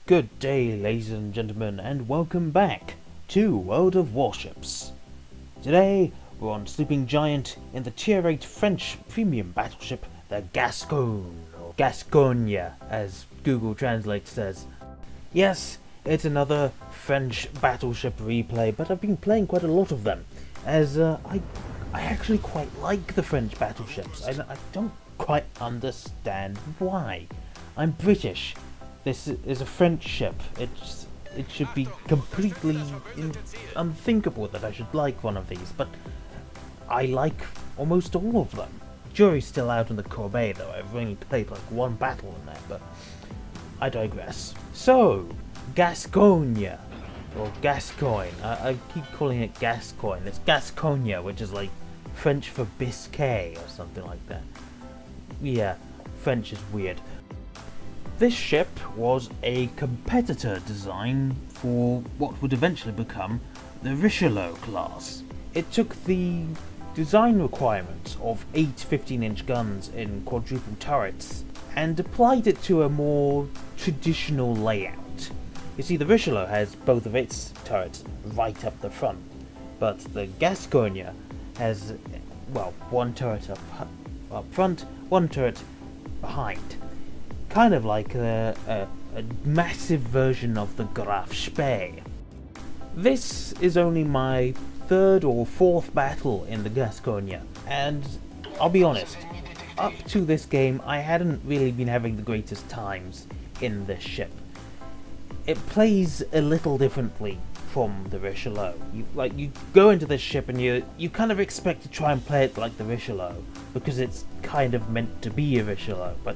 Good day, ladies and gentlemen, and welcome back to World of Warships. Today, we're on Sleeping Giant in the Tier 8 French premium battleship, the Gascogne, or Gascogne, as Google Translate says. Yes, it's another French battleship replay, but I've been playing quite a lot of them, as I actually quite like the French battleships. I don't quite understand why. I'm British. This is a French ship. It should be completely unthinkable that I should like one of these, but I like almost all of them. Jury's still out on the Corbeil though. I've only played like one battle in there, but I digress. So, Gascogne, or Gascogne. I keep calling it Gascogne. It's Gascogne, which is like French for Biscay or something like that. Yeah, French is weird. This ship was a competitor design for what would eventually become the Richelieu class. It took the design requirements of 8 15-inch guns in quadruple turrets and applied it to a more traditional layout. You see, the Richelieu has both of its turrets right up the front, but the Gascogne has, well, one turret up front, one turret behind. Kind of like a massive version of the Graf Spee. This is only my third or fourth battle in the Gascogne, and I'll be honest, up to this game I hadn't really been having the greatest times in this ship. It plays a little differently from the Richelieu. You go into this ship and you kind of expect to try and play it like the Richelieu, because it's kind of meant to be a Richelieu, but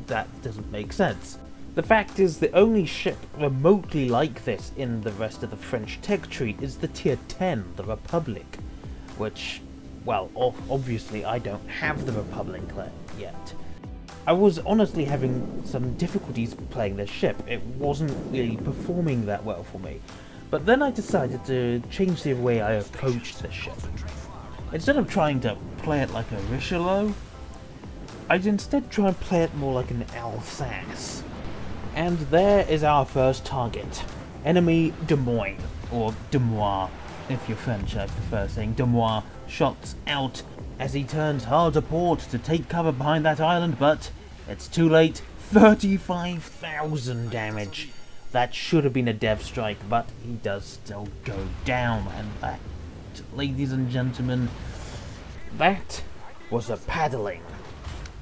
that doesn't make sense. The fact is, the only ship remotely like this in the rest of the French tech tree is the Tier 10, the Republic, which, well, obviously I don't have the Republic yet. I was honestly having some difficulties playing this ship. It wasn't really performing that well for me. But then I decided to change the way I approached this ship. Instead of trying to play it like a Richelieu, I'd instead try and play it more like an Alsace. And there is our first target. Enemy Des Moines, or Des Moines, if you're French. I prefer saying Des Moines. Shots out as he turns hard to port to take cover behind that island, but it's too late. 35,000 damage. That should have been a dev strike, but he does still go down, and that, ladies and gentlemen, that was a paddling.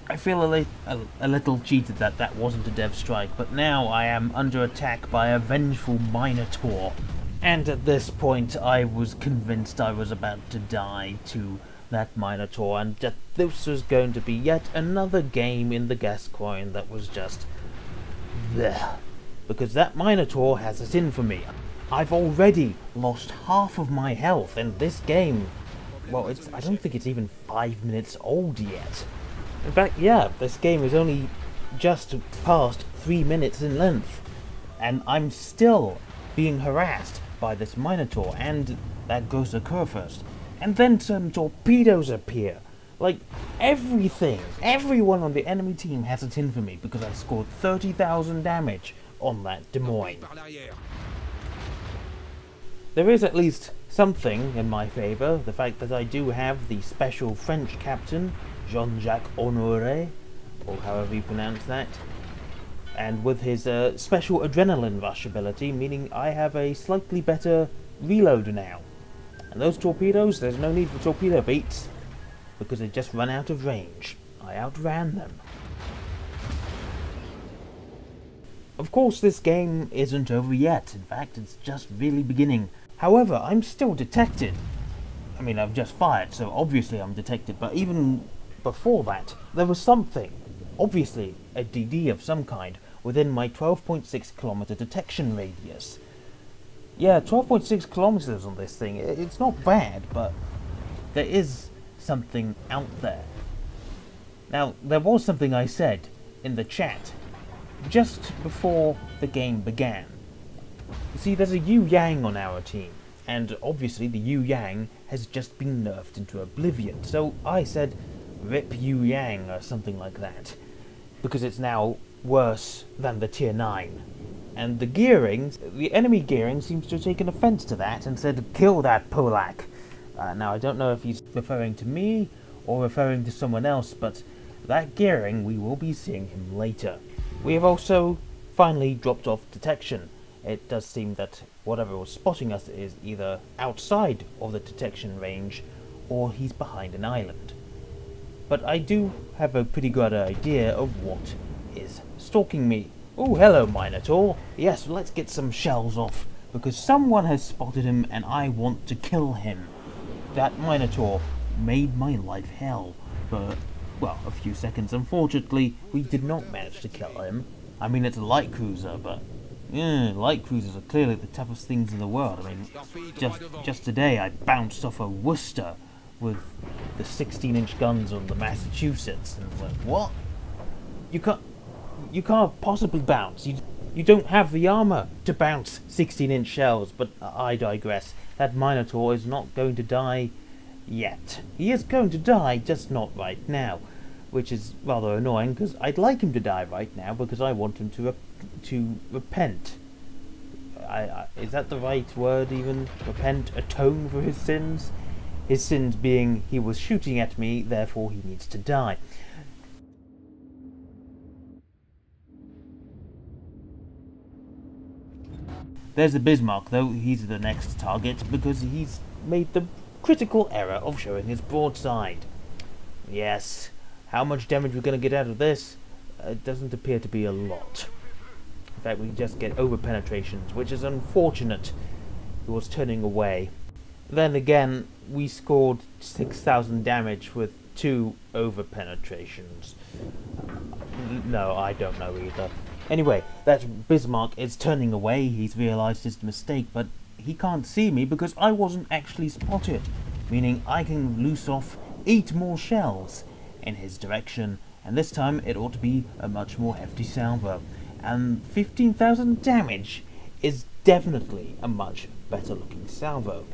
I feel a little cheated that that wasn't a dev strike, but now I am under attack by a vengeful Minotaur. And at this point I was convinced I was about to die to that Minotaur, and that this was going to be yet another game in the Gascogne that was just there. Because that Minotaur has it in for me. I've already lost half of my health, and this game, well, I don't think it's even 5 minutes old yet. In fact, yeah, this game is only just past 3 minutes in length, and I'm still being harassed by this Minotaur, and that goes to occur first. And then some torpedoes appear. Like, everyone on the enemy team has it in for me, because I scored 30,000 damage on that Des Moines. There is at least something in my favour, the fact that I do have the special French captain, Jean-Jacques Honoré, or however you pronounce that, and with his special adrenaline rush ability, meaning I have a slightly better reload now. And those torpedoes, there's no need for torpedo beats, because they just run out of range. I outran them. Of course, this game isn't over yet. In fact, it's just really beginning. However, I'm still detected. I mean, I've just fired, so obviously I'm detected, but even before that, there was something, obviously a DD of some kind, within my 12.6 kilometer detection radius. Yeah, 12.6 kilometers on this thing, it's not bad, but there is something out there. Now, there was something I said in the chat just before the game began. You see, there's a Yu-Yang on our team, and obviously the Yu-Yang has just been nerfed into oblivion, so I said, RIP Yu-Yang or something like that, because it's now worse than the Tier 9. And the enemy gearing seems to have taken offense to that and said, "Kill that Polak." Now, I don't know if he's referring to me or referring to someone else, but that gearing, we will be seeing him later. We have also finally dropped off detection. It does seem that whatever was spotting us is either outside of the detection range or he's behind an island. But I do have a pretty good idea of what is stalking me. Oh, hello, Minotaur. Yes, let's get some shells off, because someone has spotted him and I want to kill him. That Minotaur made my life hell for, well, a few seconds. Unfortunately, we did not manage to kill him. I mean, it's a light cruiser, but light cruisers are clearly the toughest things in the world. I mean, just today I bounced off a Worcester with the 16-inch guns on the Massachusetts, and like, what? You can't possibly bounce. You don't have the armor to bounce 16-inch shells. But I digress. That Minotaur is not going to die yet. He is going to die, just not right now, which is rather annoying, because I'd like him to die right now because I want him to repent. Is that the right word even? Repent, atone for his sins? His sins being he was shooting at me, therefore he needs to die. There's the Bismarck, though. He's the next target because he's made the critical error of showing his broadside. Yes, how much damage we're going to get out of this? It doesn't appear to be a lot. In fact, we just get over-penetrations, which is unfortunate. He was turning away. Then again, we scored 6,000 damage with 2 over-penetrations. No, I don't know either. Anyway, that Bismarck is turning away. He's realised his mistake, but he can't see me because I wasn't actually spotted, meaning I can loose off 8 more shells in his direction, and this time it ought to be a much more hefty salvo. And 15,000 damage is definitely a much better looking salvo.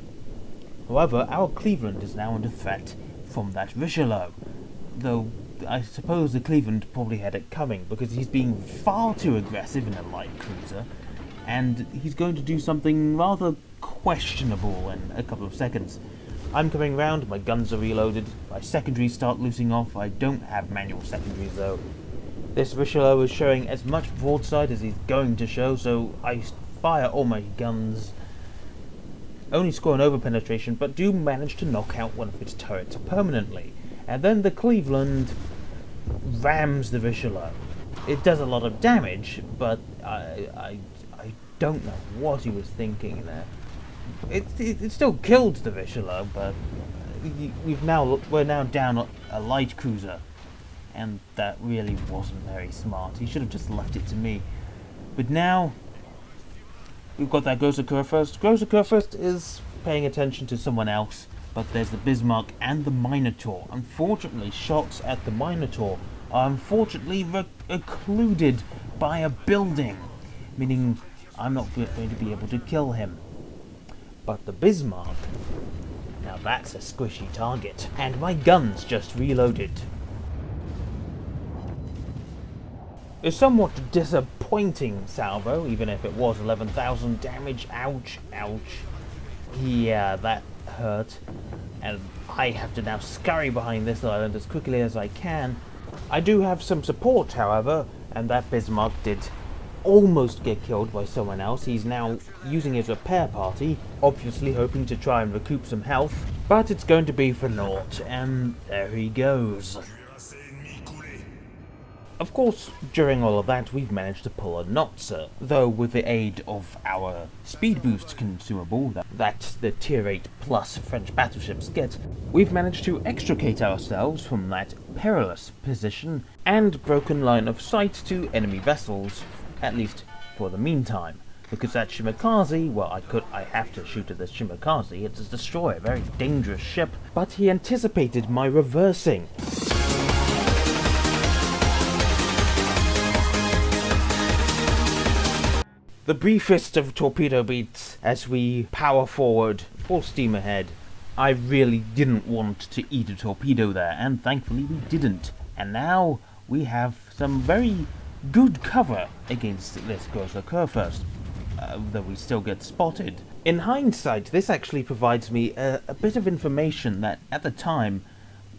However, our Cleveland is now under threat from that Richelieu, though I suppose the Cleveland probably had it coming because he's being far too aggressive in a light cruiser, and he's going to do something rather questionable in a couple of seconds. I'm coming round, my guns are reloaded, my secondaries start loosing off. I don't have manual secondaries though. This Richelieu is showing as much broadside as he's going to show, so I fire all my guns. Only score an over-penetration, but do manage to knock out one of its turrets permanently. And then the Cleveland rams the Richelieu. It does a lot of damage, but I don't know what he was thinking there. It still killed the Richelieu, but we're now down a light cruiser, and that really wasn't very smart. He should have just left it to me. But now we've got that Gascogne first. Gascogne first is paying attention to someone else. But there's the Bismarck and the Minotaur. Unfortunately, shots at the Minotaur are unfortunately occluded by a building, meaning I'm not going to be able to kill him. But the Bismarck, now that's a squishy target. And my gun's just reloaded. A somewhat disappointing salvo, even if it was 11,000 damage. Ouch, ouch. Yeah, that hurt, and I have to now scurry behind this island as quickly as I can. I do have some support, however, and that Bismarck did almost get killed by someone else. He's now using his repair party, obviously hoping to try and recoup some health, but it's going to be for naught, and there he goes. Of course, during all of that, we've managed to pull a Notzer, though with the aid of our speed boost consumable that the Tier 8 plus French battleships get, we've managed to extricate ourselves from that perilous position and broken line of sight to enemy vessels, at least for the meantime. Because that Shimakaze, well, I have to shoot at this Shimakaze, it's a destroyer, a very dangerous ship, but he anticipated my reversing. The briefest of torpedo beats as we power forward, full steam ahead. I really didn't want to eat a torpedo there, and thankfully we didn't. And now we have some very good cover against this Großer Kurfürst, though we still get spotted. In hindsight, this actually provides me a bit of information that, at the time,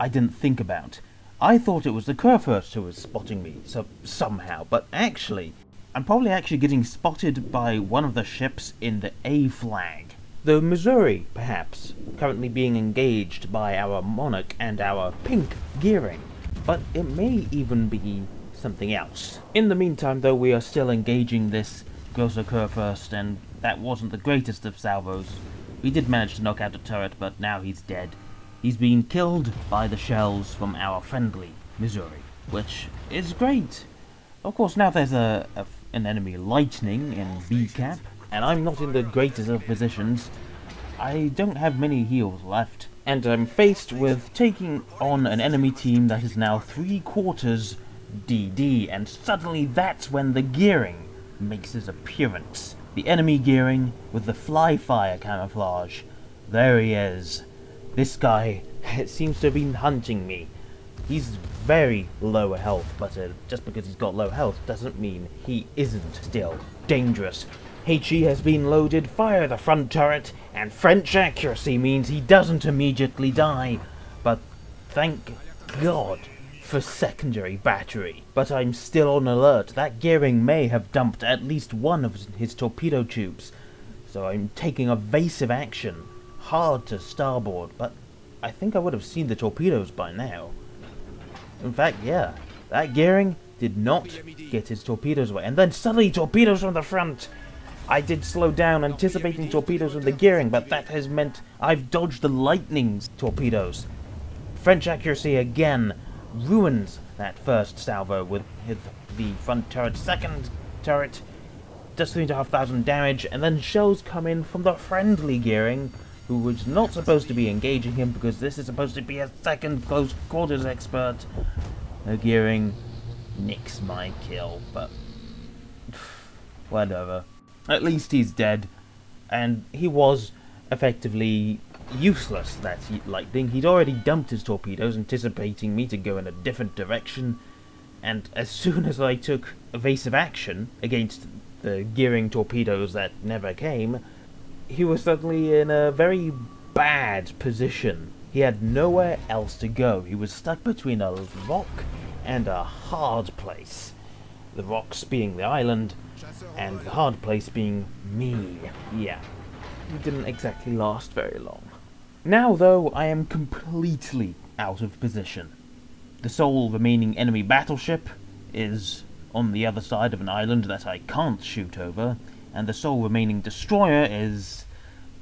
I didn't think about. I thought it was the Kurfürst who was spotting me, somehow, but actually, I'm probably actually getting spotted by one of the ships in the A flag. The Missouri, perhaps, currently being engaged by our Monarch and our pink gearing, but it may even be something else. In the meantime, though, we are still engaging this Großer Kurfürst, and that wasn't the greatest of salvos. We did manage to knock out the turret, but now he's dead. He's been killed by the shells from our friendly Missouri, which is great. Of course, now there's an enemy lightning in B cap, and I'm not in the greatest of positions. I don't have many heals left, and I'm faced with taking on an enemy team that is now 3/4 DD, and suddenly that's when the gearing makes his appearance. The enemy gearing with the fly fire camouflage. There he is. This guy seems to have been hunting me. He's very low health, but just because he's got low health doesn't mean he isn't still dangerous. HE has been loaded, fire the front turret, and French accuracy means he doesn't immediately die. But thank God for secondary battery. But I'm still on alert. That gearing may have dumped at least one of his torpedo tubes, so I'm taking evasive action. Hard to starboard, but I think I would have seen the torpedoes by now. In fact, yeah, that gearing did not get his torpedoes away, and then suddenly torpedoes from the front. I did slow down anticipating torpedoes from the gearing, but that has meant I've dodged the lightning's torpedoes. French accuracy again ruins that first salvo with the front turret. Second turret does 3,500 damage, and then shells come in from the friendly gearing, who was not supposed to be engaging him because this is supposed to be a second close quarters expert. The gearing nicks my kill, but whatever. At least he's dead, and he was effectively useless, that lightning. He'd already dumped his torpedoes, anticipating me to go in a different direction, and as soon as I took evasive action against the gearing torpedoes that never came, he was suddenly in a very bad position. He had nowhere else to go. He was stuck between a rock and a hard place. The rocks being the island, and the hard place being me. Yeah, he didn't exactly last very long. Now, though, I am completely out of position. The sole remaining enemy battleship is on the other side of an island that I can't shoot over, and the sole remaining destroyer is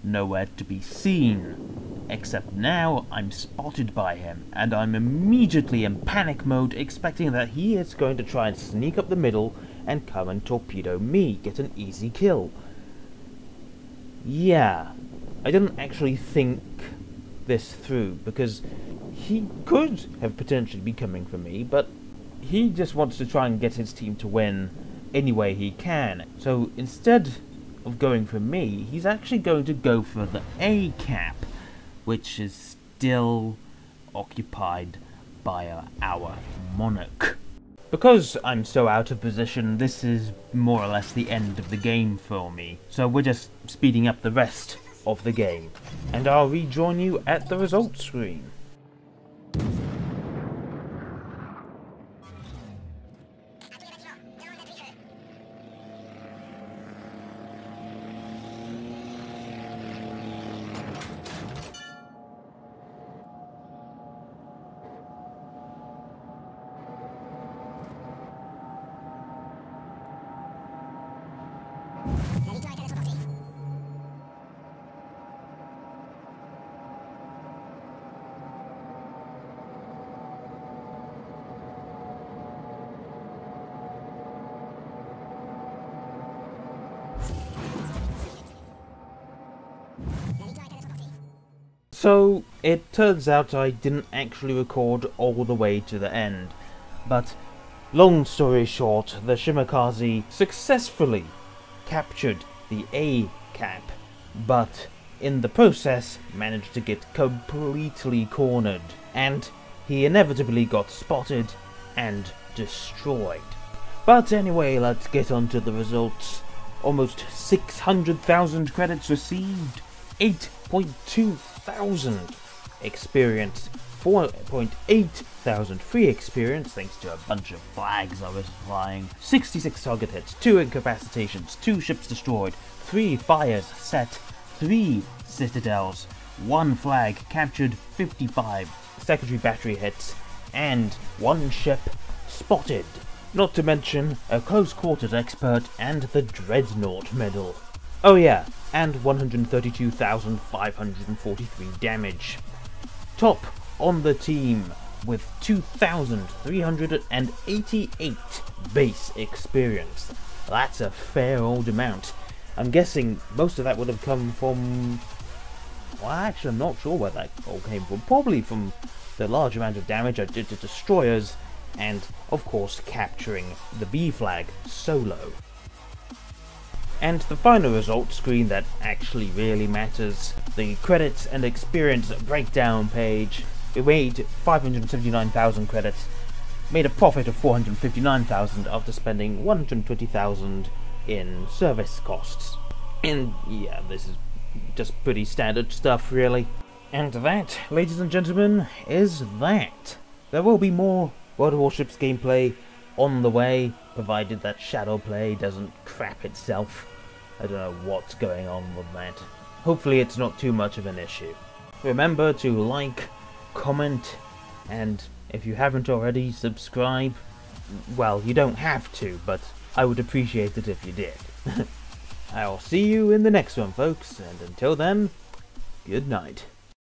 nowhere to be seen. Except now I'm spotted by him, and I'm immediately in panic mode, expecting that he is going to try and sneak up the middle and come and torpedo me, get an easy kill. Yeah, I didn't actually think this through, because he could have potentially been coming for me, but he just wants to try and get his team to win any way he can. So instead of going for me, he's actually going to go for the A cap, which is still occupied by our Monarch. Because I'm so out of position, this is more or less the end of the game for me, so we're just speeding up the rest of the game, and I'll rejoin you at the results screen. So, it turns out I didn't actually record all the way to the end, but long story short, the Shimakaze successfully captured the A cap, but in the process managed to get completely cornered, and he inevitably got spotted and destroyed. But anyway, let's get on to the results. Almost 600,000 credits received, 8.2 thousand experience, 4.8 thousand free experience thanks to a bunch of flags I was flying, 66 target hits, 2 incapacitations, 2 ships destroyed, 3 fires set, 3 citadels, 1 flag captured, 55 secondary battery hits, and 1 ship spotted. Not to mention a close quarters expert and the Dreadnought medal. Oh yeah, and 132,543 damage. Top on the team with 2,388 base experience. That's a fair old amount. I'm guessing most of that would have come from... well, actually I'm not sure where that all came from. Probably from the large amount of damage I did to destroyers, and of course capturing the B flag solo. And the final result screen that actually really matters, the credits and experience breakdown page. We made 579,000 credits, made a profit of 459,000 after spending 120,000 in service costs. And yeah, this is just pretty standard stuff really. And that, ladies and gentlemen, is that. There will be more World of Warships gameplay on the way, provided that Shadowplay doesn't crap itself. I don't know what's going on with that. Hopefully it's not too much of an issue. Remember to like, comment, and if you haven't already, subscribe. Well, you don't have to, but I would appreciate it if you did. I'll see you in the next one, folks, and until then, good night.